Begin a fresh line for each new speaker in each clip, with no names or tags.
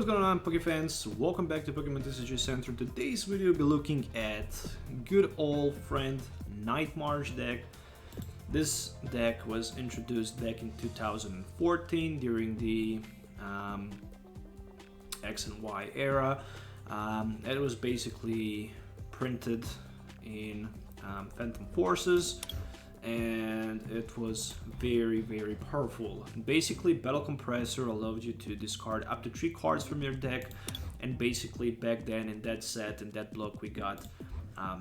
what's going on, Poké fans? Welcome back to Pokemon TCG Center. Today's video will be looking at good old friend Night March deck. This deck was introduced back in 2014 during the X and Y era. It was basically printed in Phantom Forces, and it was very powerful. Basically, Battle Compressor allowed you to discard up to 3 cards from your deck, and basically back then in that set, in that block, we got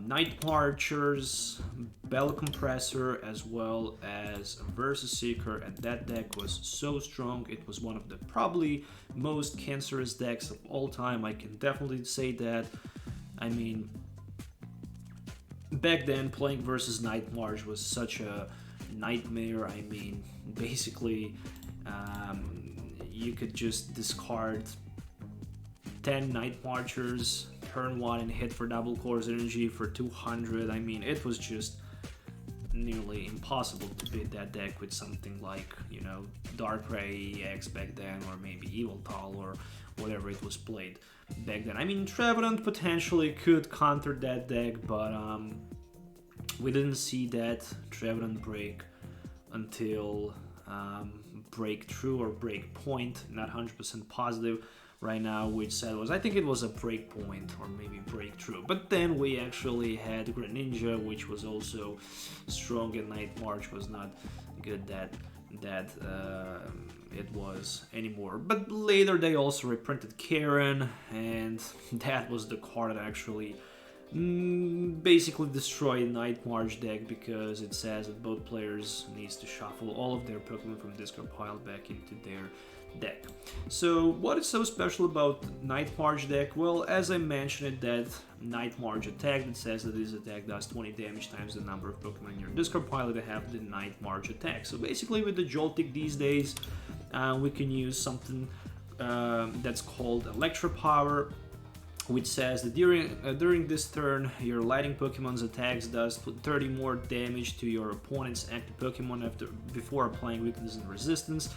Night Marchers, Battle Compressor, as well as Versus Seeker, and that deck was so strong. It was one of the probably most cancerous decks of all time. I can definitely say that. I mean, back then, playing versus Night March was such a nightmare. I mean, basically, you could just discard 10 Night Marchers, turn 1 and hit for double course energy for 200. I mean, it was just nearly impossible to beat that deck with something like, you know, Darkrai EX back then, or maybe Yveltal, or whatever it was played back then. I mean, Trevenant potentially could counter that deck, but we didn't see that Trevenant break until Breakthrough or Breakpoint. Not 100% positive right now which set was. I think it was a Breakpoint or maybe Breakthrough. But then we actually had Greninja, which was also strong, and Night March was not good that it was anymore. But later they also reprinted Karen, and that was the card that actually basically destroyed Night March deck, because it says that both players needs to shuffle all of their Pokemon from discard pile back into their deck. So what is so special about Night March deck? Well, as I mentioned, that Night March attack that says that this attack does 20 damage times the number of Pokemon in your discard pile that have the Night March attack. So basically with the Joltik these days, we can use something that's called Electropower, which says that during this turn, your lighting Pokemon's attacks does 30 more damage to your opponent's active Pokemon before applying weakness and resistance,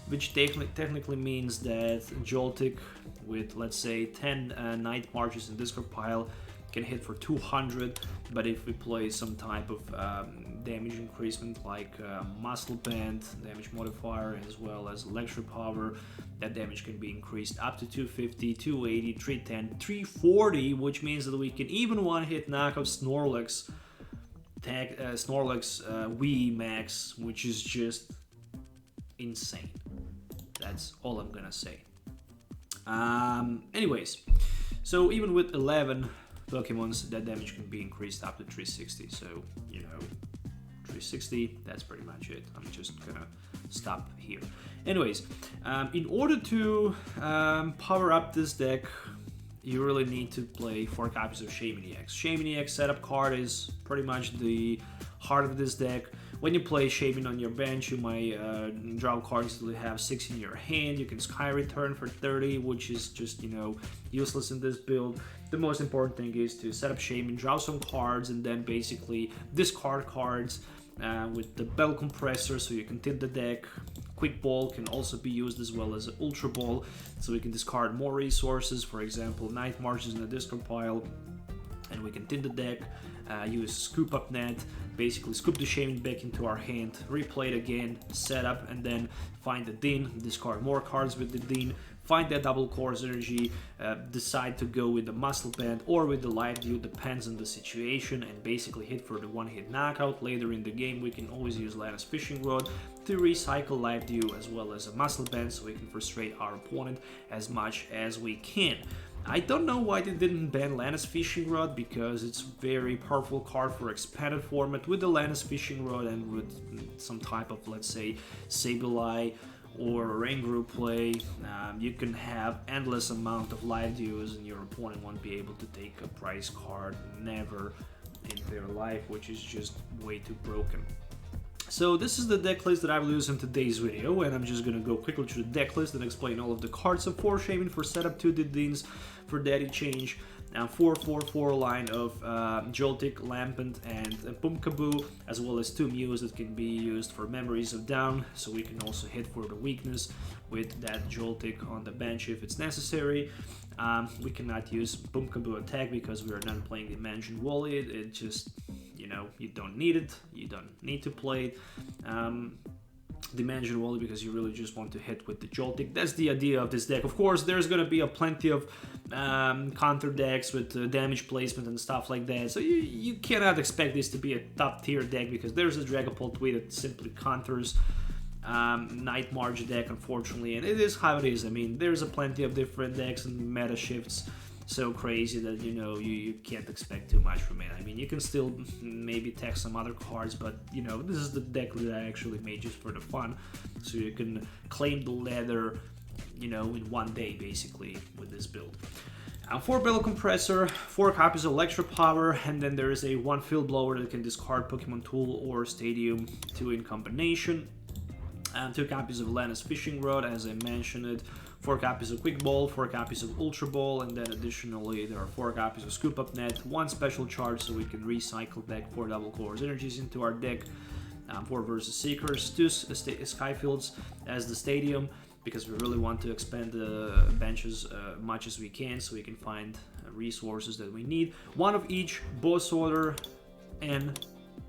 which technically means that Joltik with, let's say, 10 Night Marches in discard pile can hit for 200, but if we play some type of damage increasement like Muscle Band, damage modifier, as well as Electropower, that damage can be increased up to 250, 280, 310, 340, which means that we can even one-hit knock out Snorlax, Wii Max, which is just insane. That's all I'm gonna say. Anyways, so even with 11 Pokemons, that damage can be increased up to 360. So, you know, 360, that's pretty much it. I'm just gonna stop here. Anyways, in order to power up this deck, you really need to play 4 copies of Shaymin-EX. Shaymin-EX setup card is pretty much the heart of this deck. When you play Shaymin on your bench, you might draw cards that have 6 in your hand. You can Sky Return for 30, which is just, you know, useless in this build. The most important thing is to set up Shaymin, draw some cards, and then basically discard cards with the Battle Compressor, so you can tip the deck. Quick Ball can also be used, as well as Ultra Ball, so we can discard more resources. For example, Night Marches in the discard pile, and we can tip the deck. Use Scoop Up Net, basically scoop the Shaymin back into our hand, replay it again, set up, and then find the Din, discard more cards with the Din, find that double course energy, decide to go with the Muscle Band or with the Life Dew, depends on the situation, and basically hit for the one-hit knockout. Later in the game, we can always use Lana's Fishing Rod to recycle Life Dew as well as a Muscle Band, so we can frustrate our opponent as much as we can. I don't know why they didn't ban Lana's Fishing Rod, because it's a very powerful card for expanded format. With the Lana's Fishing Rod and with some type of, let's say, Sableye or Ranguru play, you can have endless amount of Life Dews, and your opponent won't be able to take a prize card never in their life, which is just way too broken. So this is the deck list that I will use in today's video, and I'm just gonna go quickly through the deck list and explain all of the cards. So 4 Shaymin for setup, 2 Dedenne for Daddy Change, Now 4-4-4 line of Joltik, Lampent, and Pumpkaboo, as well as 2 Mews that can be used for Memories of Down, so we can also hit for the weakness with that Joltik on the bench if it's necessary. We cannot use Pumpkaboo attack because we are not playing Dimension Volley. It just, you know, you don't need it, you don't need to play it. Dimension Volley because you really just want to hit with the Joltik. That's the idea of this deck. Of course, there's gonna be a plenty of counter decks with damage placement and stuff like that, so you cannot expect this to be a top tier deck because there's a Dragapult tweet that simply counters Night March deck, unfortunately, and it is how it is. I mean, there's a plenty of different decks and meta shifts so crazy that, you know, you can't expect too much from it. I mean, you can still maybe tech some other cards, but, you know, this is the deck that I actually made just for the fun, so you can claim the ladder, you know, in one day basically with this build. 4-Bell Compressor, 4 copies of Electropower, and then there is a 1 Field Blower that can discard Pokemon Tool or Stadium, 2 in combination, and 2 copies of Lana's Fishing Rod, as I mentioned it, 4 copies of Quick Ball, 4 copies of Ultra Ball, and then additionally there are 4 copies of Scoop Up Net, 1 Special Charge so we can recycle back 4 double Colorless energies into our deck, 4 versus Seekers, 2 Sky Fields as the Stadium, because we really want to expand the benches much as we can so we can find resources that we need. 1 of each Boss Order and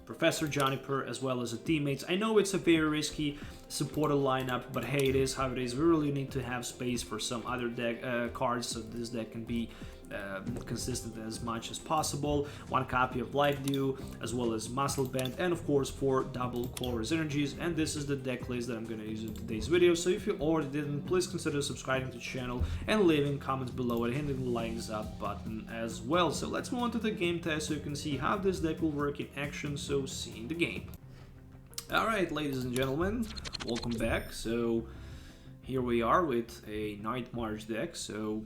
Professor Juniper, as well as a Teammates. I know it's a very risky supported lineup, but hey, it is how it is. We really need to have space for some other deck cards so this deck can be consistent as much as possible. 1 copy of Life Dew, as well as Muscle Band, and of course 4 double Colorless energies. And this is the deck list that I'm going to use in today's video. So if you already didn't, please consider subscribing to the channel and leaving comments below and hitting the likes up button as well. So let's move on to the game test so you can see how this deck will work in action. So see you in the game. Alright, ladies and gentlemen, welcome back. So here we are with a Night March deck. So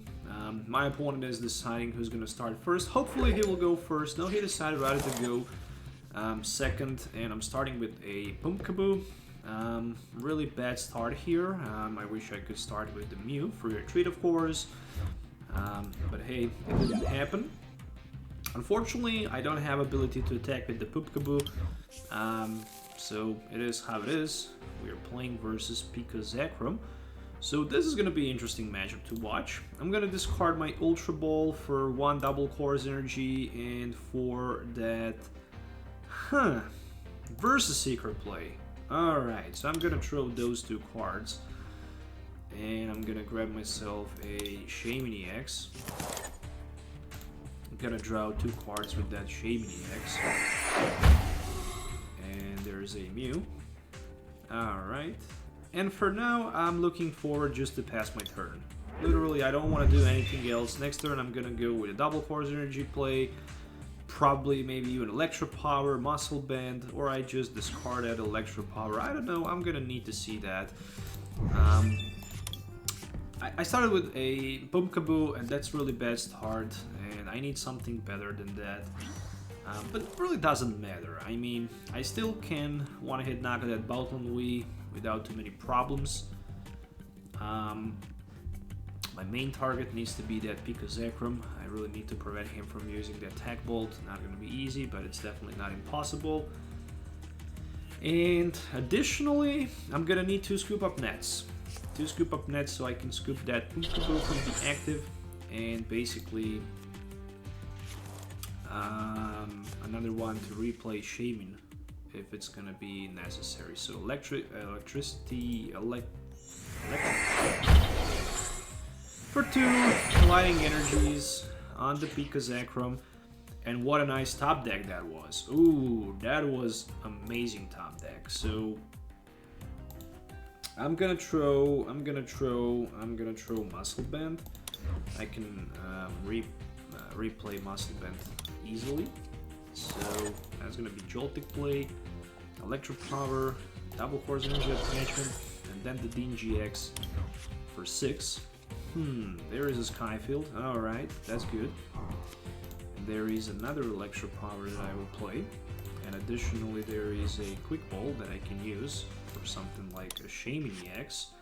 my opponent is deciding who's going to start first. Hopefully he will go first. No, he decided rather to go second, and I'm starting with a Pumpkaboo. Really bad start here. I wish I could start with the Mew for your treat, of course, but hey, it didn't happen. Unfortunately, I don't have ability to attack with the Pumpkaboo, so it is how it is. We are playing versus Pikazakram. So this is going to be an interesting matchup to watch. I'm going to discard my Ultra Ball for 1 double Colorless energy and for that... versus Seeker play. Alright, so I'm going to throw those 2 cards. And I'm going to grab myself a Shaymin-EX. I'm going to draw 2 cards with that Shaymin-EX. And there's a Mew. Alright. And for now, I'm looking forward just to pass my turn. Literally, I don't want to do anything else. Next turn, I'm gonna go with a double Colorless energy play, probably maybe even Electropower, Muscle Band, or I just discard that Electropower. I don't know, I'm gonna need to see that. I started with a Pumpkaboo, and that's really bad start, and I need something better than that. But it really doesn't matter. I mean, I still can one-hit knock at that Bouton Wii without too many problems. My main target needs to be that Pikazakram. I really need to prevent him from using the attack bolt. Not going to be easy, but it's definitely not impossible. And additionally, I'm going to need 2 Scoop Up Nets. 2 Scoop Up Nets so I can scoop that Pumpkaboo from the active, and basically another one to replay Shaymin if it's gonna be necessary. So electricity for 2 colliding energies on the Pikazakram, and what a nice top deck that was. Ooh, that was amazing top deck. So I'm gonna throw Muscle Band. I can replay Muscle Band easily. So that's gonna be Joltik play, Electropower, double Colorless energy attachment, and then the Dedenne-GX for 6. There is a Sky Field. Alright, that's good. And there is another Electropower that I will play. And additionally there is a Quick Ball that I can use for something like a Shaymin-EX.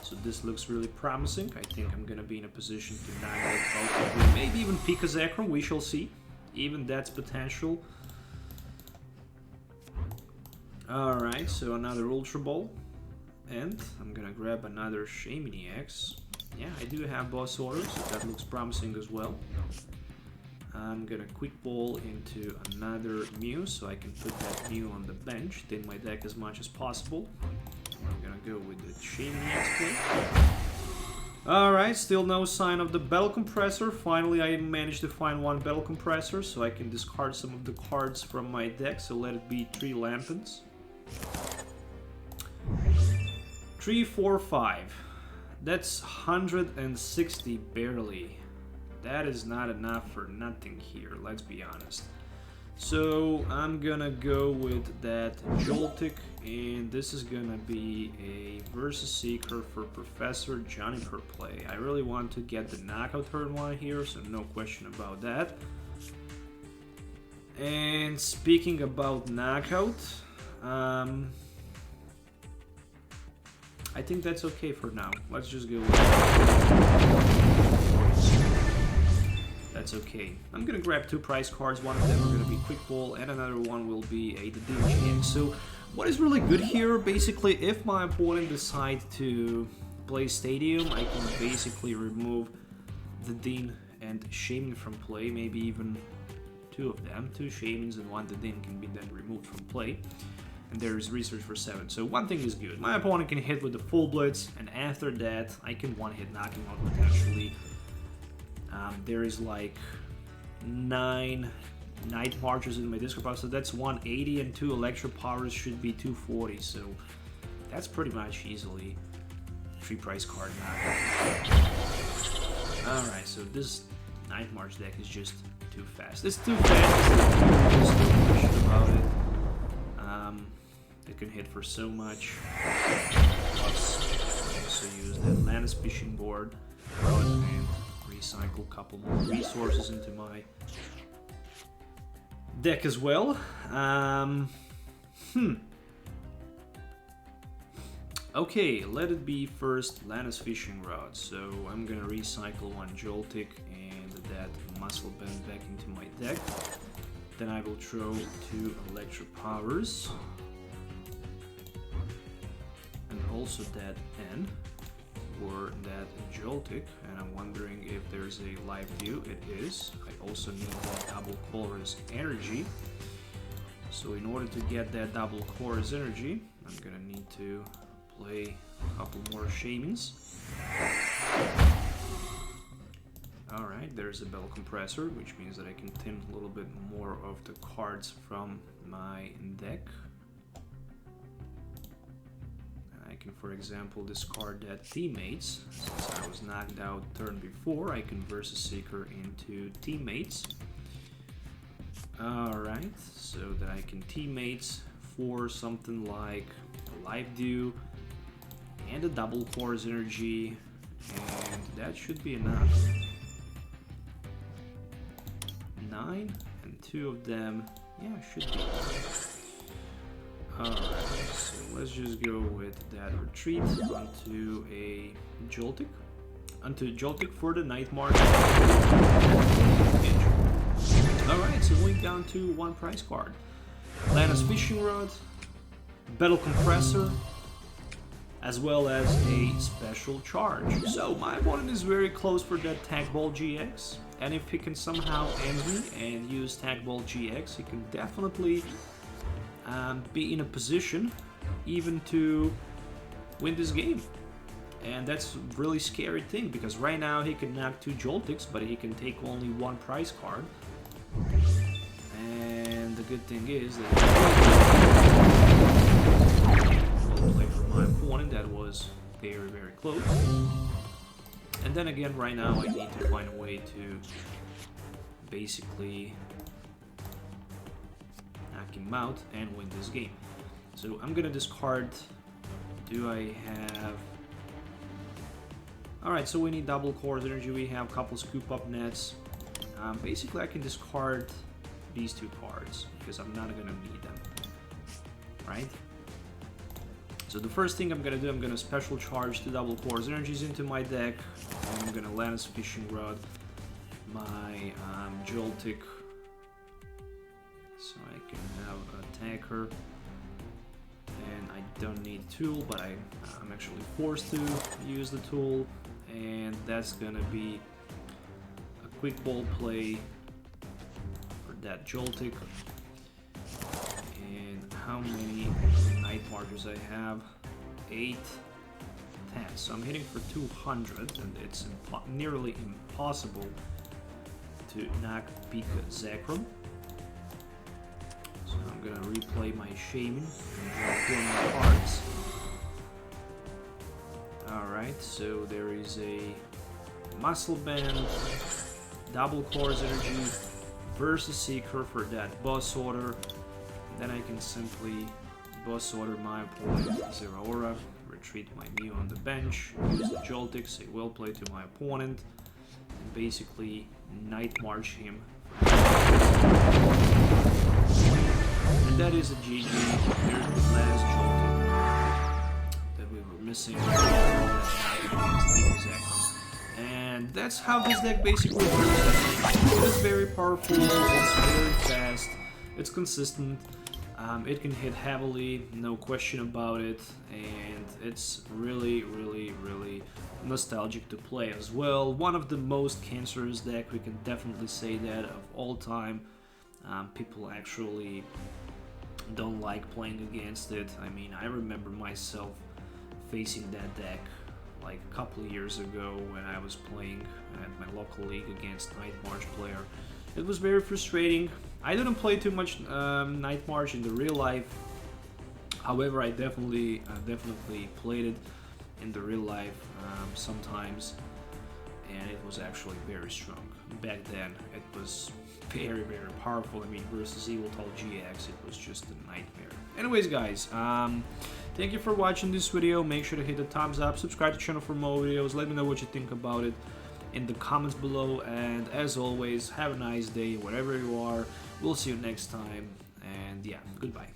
So this looks really promising. I think I'm gonna be in a position to knock out both, maybe even Pika-Zekrom, we shall see. Even that's potential. Alright, so another Ultra Ball. And I'm gonna grab another Shaymin-EX. Yeah, I do have boss orders, so that looks promising as well. I'm gonna quick ball into another Mew, so I can put that Mew on the bench, thin my deck as much as possible. I'm gonna go with the Shaymin-EX play. Alright, still no sign of the Bell Compressor. Finally, I managed to find one Bell Compressor, so I can discard some of the cards from my deck, so let it be 3 Lampents. 3, 4, 5. That's 160 barely. That is not enough for nothing here, let's be honest. So I'm gonna go with that Joltik, and this is gonna be a versus Seeker for Professor Juniper play. I really want to get the knockout turn 1 here, so no question about that. And speaking about knockout, I think that's okay for now. Let's just go with that's okay. I'm gonna grab 2 prize cards. One of them are gonna be Quick Ball, and another one will be a Dedenne-GX. So what is really good here, basically, if my opponent decides to play Stadium, I can basically remove Dedenne and Shaymin from play, maybe even 2 of them. 2 Shaymins and 1 Dedenne can be then removed from play. And there is research for 7. So one thing is good. My opponent can hit with the full blitz, and after that, I can one-hit knock him out potentially. There is like 9 Night Marches in my discard pile, so that's 180, and 2 Electropowers should be 240. So that's pretty much easily 3 prize card knockout. Alright, so this Night March deck is just too fast. It's too fast. There's no question about it. It can hit for so much. Plus, I can also use that Lana's fishing board and recycle a couple more resources into my deck as well. Okay, let it be first Lana's fishing rod. So I'm gonna recycle 1 Joltik and that muscle band back into my deck. Then I will throw 2 Electropowers. And also that N for that Joltik, and I'm wondering if there's a Life Dew. It is. I also need that double Colorless energy. So in order to get that double Colorless energy, I'm gonna need to play a couple more Shaymins. Alright, there's a Bell Compressor, which means that I can thin a little bit more of the cards from my deck. I can, for example, discard that Teammates. Since I was knocked out turn before, I can versus Seeker into Teammates. Alright, so that I can Teammates for something like a Life Dew and a double Core's energy, and that should be enough. 9 and 2 of them, yeah, should be enough. Alright, so let's just go with that retreat onto a Joltik. Onto Joltik for the Night March. Alright, so going down to 1 prize card. Lana's fishing rod, Battle Compressor, as well as a Special Charge. So my opponent is very close for that Tag Ball GX, and if he can somehow end me and use Tag Ball GX, he can definitely be in a position even to win this game. And that's a really scary thing, because right now he can knock 2 Joltiks, but he can take only 1 prize card. And the good thing is that well played from my opponent, that was very, very close. And then again, right now I need to find a way to basically knock him out and win this game. So I'm gonna discard. Do I have... Alright, so we need double Core's energy, we have a couple Scoop Up Nets. Basically I can discard these 2 cards, because I'm not gonna need them. Right? So the first thing I'm gonna do, I'm gonna special charge 2 double cores energies into my deck. And I'm gonna Lana's fishing rod, my Joltik, so I can have attacker. And I don't need tool, but I'm actually forced to use the tool. And that's gonna be a quick ball play for that Joltik. And how many night markers I have? 8, 10. So I'm hitting for 200, and it's nearly impossible to knock Pika Zekrom. So I'm gonna replay my Shaymin and draw 4 more cards. Alright, so there is a Muscle Band, double cores energy versus Seeker for that boss order. Then I can simply boss order my opponent 0 aura, retreat my Mew on the bench, use the Joltik, say well played to my opponent, and basically night march him. And that is a GG. There's the last Joltik that we were missing. And that's how this deck basically works. It is very powerful, it's very fast, it's consistent. It can hit heavily, no question about it, and it's really nostalgic to play as well. One of the most cancerous deck, we can definitely say that, of all time. People actually don't like playing against it. I mean, I remember myself facing that deck like a couple of years ago when I was playing at my local league against Night March player. It was very frustrating. I didn't play too much Night March in the real life. However, I definitely played it in the real life sometimes, and it was actually very strong. Back then, it was very powerful. I mean, versus Ultra Ball GX, it was just a nightmare. Anyways, guys, thank you for watching this video. Make sure to hit the thumbs up, subscribe to the channel for more videos. Let me know what you think about it in the comments below, and as always, have a nice day wherever you are. We'll see you next time, and yeah, goodbye.